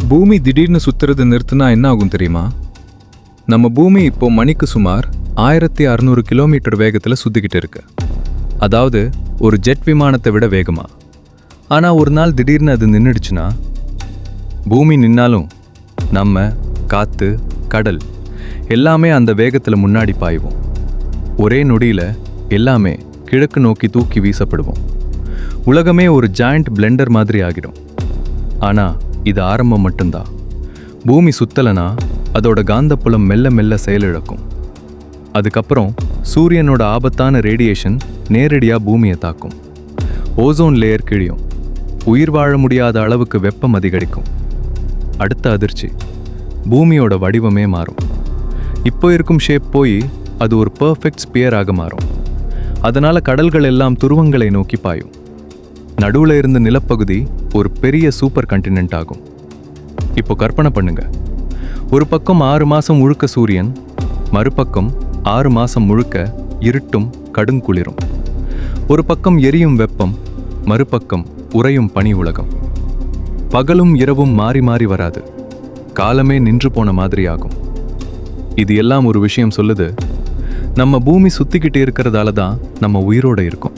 பூமி திடீர்னு சுத்துறது நிறுத்தினா என்ன ஆகும் தெரியுமா? நம்ம பூமி இப்போ மணிக்கு சுமார் 1600 கிலோமீட்டர் வேகத்தில் சுத்திக்கிட்டு இருக்கு. அதாவது ஒரு ஜெட் விமானத்தை விட வேகமா. ஆனால் ஒரு நாள் திடீர்னு அது நின்றுடுச்சுன்னா, பூமி நின்னாலும் நம்ம, காற்று, கடல் எல்லாமே அந்த வேகத்தில் முன்னாடி பாய்வோம். ஒரே நொடியில் எல்லாமே கிழக்கு நோக்கி தூக்கி வீசப்படுவோம். உலகமே ஒரு ஜாயிண்ட் பிளெண்டர் மாதிரி ஆகிடும். ஆனால் இது ஆரம்பம் மட்டும்தான். பூமி சுத்தலைனா அதோட காந்தப்புலம் மெல்ல மெல்ல செயலிழக்கும். அதுக்கப்புறம் சூரியனோட ஆபத்தான ரேடியேஷன் நேரடியாக பூமியை தாக்கும். ஓசோன் லேயர் கிழியும். உயிர் வாழ முடியாத அளவுக்கு வெப்பம் அதிகரிக்கும். அடுத்த அதிர்ச்சி, பூமியோட வடிவமே மாறும். இப்போ இருக்கும் ஷேப் போய் அது ஒரு பர்ஃபெக்ட் ஸ்பியராக மாறும். அதனால கடல்கள் எல்லாம் துருவங்களை நோக்கி பாயும். நடுவில் இருந்த நிலப்பகுதி ஒரு பெரிய சூப்பர் கண்டினென்ட் ஆகும். இப்போ கற்பனை பண்ணுங்க, ஒரு பக்கம் 6 மாசம் முழுக்க சூரியன், மறுபக்கம் 6 மாசம் முழுக்க இருட்டும் கடுங்குளிரும். ஒரு பக்கம் எரியும் வெப்பம், மறுபக்கம் உறையும் பனி உலகம். பகலும் இரவும் மாறி மாறி வராது. காலமே நின்று போன மாதிரி ஆகும். இது எல்லாம் ஒரு விஷயம் சொல்லுது, நம்ம பூமி சுத்திக்கிட்டு இருக்கிறதால தான் நம்ம உயிரோட இருக்கோம்.